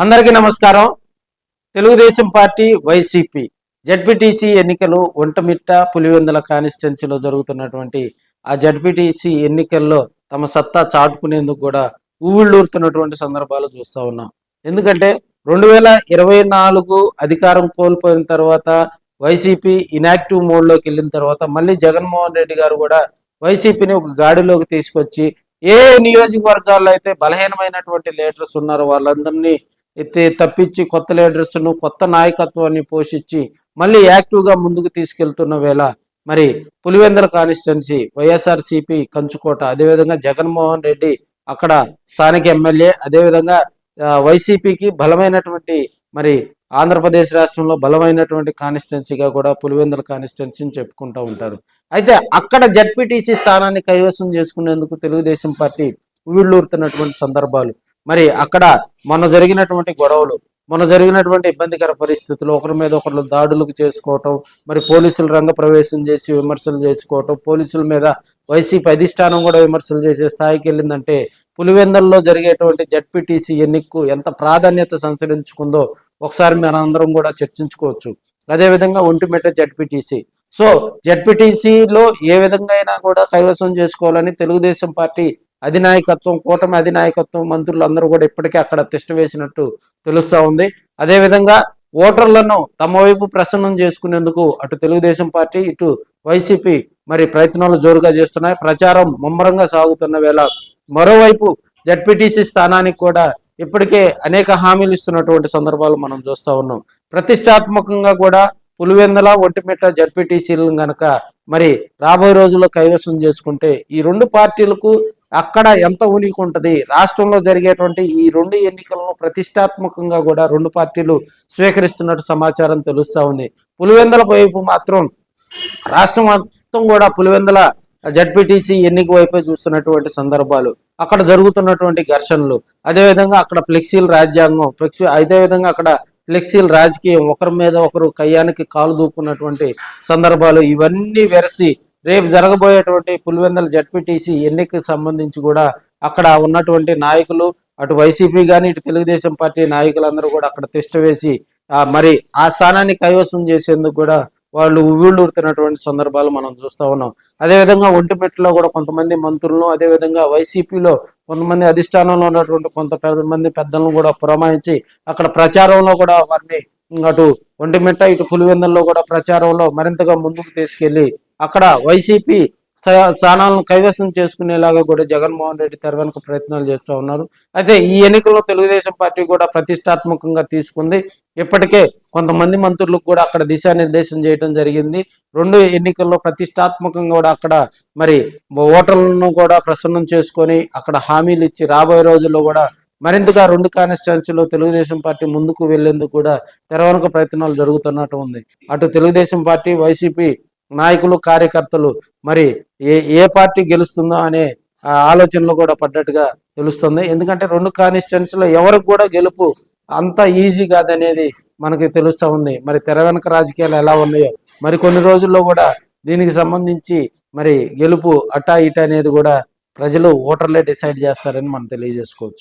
అందరికీ నమస్కారం. Telugu Desam party YCP ZPTC ఎన్నికలు ఒంటమిట్ట పులివెందుల కాన్స్టిట్యున్సీలో జరుగుతున్నటువంటి ఆ జడ్పీటీసీ ఎన్నికల్లో తమ సత్తా చాటుకునేందుకు కూడా ఊళ్ళూరుతున్నటువంటి సందర్భాలు చూస్తూ ఉన్నాం. ఎందుకంటే 2024 అధికారం కోల్పోయిన తర్వాత వైసీపీ ఇనాక్టివ్ మోడ్లోకి వెళ్ళిన తర్వాత మళ్ళీ జగన్మోహన్ రెడ్డి గారు కూడా వైసీపీని ఒక గాడిలోకి తీసుకొచ్చి ఏ నియోజకవర్గాల్లో అయితే బలహీనమైనటువంటి లీడర్స్ ఉన్నారో వాళ్ళందరినీ తప్పించి కొత్త లీడర్స్ను కొత్త నాయకత్వాన్ని పోషించి మళ్ళీ యాక్టివ్గా ముందుకు తీసుకెళ్తున్న వేళ మరి పులివెందుల కాన్స్టిట్యున్సీ వైఎస్ఆర్సీపీ కంచుకోట, అదేవిధంగా జగన్మోహన్ రెడ్డి అక్కడ స్థానిక ఎమ్మెల్యే, అదేవిధంగా వైసీపీకి బలమైనటువంటి మరి ఆంధ్రప్రదేశ్ రాష్ట్రంలో బలమైనటువంటి కాన్స్టిట్యున్సీగా కూడా పులివెందుల కాన్స్టిట్యున్సీని చెప్పుకుంటూ ఉంటారు. అయితే అక్కడ జడ్పీటీసీ స్థానాన్ని కైవసం చేసుకునేందుకు తెలుగుదేశం పార్టీ ఊళ్ళూరుతున్నటువంటి సందర్భాలు, మరి అక్కడ మొన్న జరిగినటువంటి గొడవలు, మొన్న జరిగినటువంటి ఇబ్బందికర పరిస్థితులు, ఒకరి మీద ఒకరు దాడులకు చేసుకోవటం, మరి పోలీసులు రంగ ప్రవేశం చేసి విమర్శలు చేసుకోవటం, పోలీసుల మీద వైసీపీ అధిష్టానం కూడా విమర్శలు చేసే స్థాయికి వెళ్ళిందంటే పులివెందుల్లో జరిగేటువంటి జడ్పీటీసీ ఎన్నికకు ఎంత ప్రాధాన్యత సంతరించుకుందో ఒకసారి మనందరం కూడా చర్చించుకోవచ్చు. అదేవిధంగా ఒంటిమిట్ట జడ్పీటీసీ, సో జడ్పీటీసీలో ఏ విధంగా అయినా కూడా కైవసం చేసుకోవాలని తెలుగుదేశం పార్టీ అధినాయకత్వం, కూటమి అధినాయకత్వం, మంత్రులు అందరూ కూడా ఇప్పటికే అక్కడ తిష్ట వేసినట్టు తెలుస్తూ ఉంది. అదేవిధంగా ఓటర్లను తమ వైపు ప్రసన్నం చేసుకునేందుకు అటు తెలుగుదేశం పార్టీ ఇటు వైసీపీ మరి ప్రయత్నాలు జోరుగా చేస్తున్నాయి. ప్రచారం ముమ్మరంగా సాగుతున్న వేళ మరోవైపు జడ్పీటీసీ స్థానానికి కూడా ఇప్పటికే అనేక హామీలు ఇస్తున్నటువంటి సందర్భాలు మనం చూస్తూ ఉన్నాం. ప్రతిష్టాత్మకంగా కూడా పులివెందుల ఒంటిమిట్ట జడ్పీటీసీలను గనక మరి రాబోయే రోజుల్లో కైవసం చేసుకుంటే ఈ రెండు పార్టీలకు అక్కడ ఎంత ఉనికి ఉంటుంది, రాష్ట్రంలో జరిగేటువంటి ఈ రెండు ఎన్నికలను ప్రతిష్టాత్మకంగా కూడా రెండు పార్టీలు స్వీకరిస్తున్నట్టు సమాచారం తెలుస్తూ ఉంది. పులివెందుల వైపు మాత్రం రాష్ట్రం మొత్తం కూడా పులివెందుల జడ్పీటీసీ ఎన్నిక వైపే చూస్తున్నటువంటి సందర్భాలు, అక్కడ జరుగుతున్నటువంటి ఘర్షణలు, అదేవిధంగా అక్కడ ఫ్లెక్సీల రాజ్యాంగం, అదేవిధంగా అక్కడ ఫ్లెక్సీల రాజకీయం, ఒకరి మీద ఒకరు కయ్యానికి కాలు దూకున్నటువంటి సందర్భాలు, ఇవన్నీ వెరసి రేపు జరగబోయేటువంటి పులివెందుల జడ్పీటీసీ ఎన్నికకి సంబంధించి కూడా అక్కడ ఉన్నటువంటి నాయకులు, అటు వైసీపీ కానీ ఇటు తెలుగుదేశం పార్టీ నాయకులందరూ కూడా అక్కడ తిష్ట వేసి మరి ఆ స్థానాన్ని కైవసం చేసేందుకు కూడా వాళ్ళు ఉవ్విళ్ళూరుతున్నటువంటి సందర్భాలు మనం చూస్తూ ఉన్నాం. అదేవిధంగా ఒంటిమిట్టలో కూడా కొంతమంది మంత్రులను, అదేవిధంగా వైసీపీలో కొంతమంది అధిష్టానంలో ఉన్నటువంటి కొంతమంది పెద్దలను కూడా పురమాయించి అక్కడ ప్రచారంలో కూడా వారిని అటు ఒంటిమిట్ట ఇటు పులివెందుల్లో కూడా ప్రచారంలో మరింతగా ముందుకు తీసుకెళ్లి అక్కడ వైసీపీ స్థానాలను కైవసం చేసుకునేలాగా కూడా జగన్మోహన్ రెడ్డి తెర వెనుక ప్రయత్నాలు చేస్తూ ఉన్నారు. అయితే ఈ ఎన్నికల్లో తెలుగుదేశం పార్టీ కూడా ప్రతిష్టాత్మకంగా తీసుకుంది. ఇప్పటికే కొంతమంది మంత్రులకు కూడా అక్కడ దిశానిర్దేశం చేయడం జరిగింది. రెండు ఎన్నికల్లో ప్రతిష్టాత్మకంగా కూడా అక్కడ మరి ఓటర్లను కూడా ప్రసన్నం చేసుకొని అక్కడ హామీలు ఇచ్చి రాబోయే రోజుల్లో కూడా మరింతగా రెండు కాన్స్టిట్యున్సీలో తెలుగుదేశం పార్టీ ముందుకు వెళ్లేందుకు కూడా తెర వెనుక ప్రయత్నాలు జరుగుతున్నట్టు ఉంది. అటు తెలుగుదేశం పార్టీ, వైసీపీ నాయకులు, కార్యకర్తలు మరి ఏ పార్టీ గెలుస్తుందో అనే ఆలోచనలో కూడా పడ్డట్టుగా తెలుస్తుంది. ఎందుకంటే రెండు కాన్స్టిట్యున్సీలో ఎవరికి కూడా గెలుపు అంత ఈజీ కాదనేది మనకి తెలుస్తూ ఉంది. మరి తెర వెనుక రాజకీయాలు ఎలా ఉన్నాయో మరి కొన్ని రోజుల్లో కూడా దీనికి సంబంధించి మరి గెలుపు అటా ఇటా అనేది కూడా ప్రజలు, ఓటర్లే డిసైడ్ చేస్తారని మనం తెలియజేసుకోవచ్చు.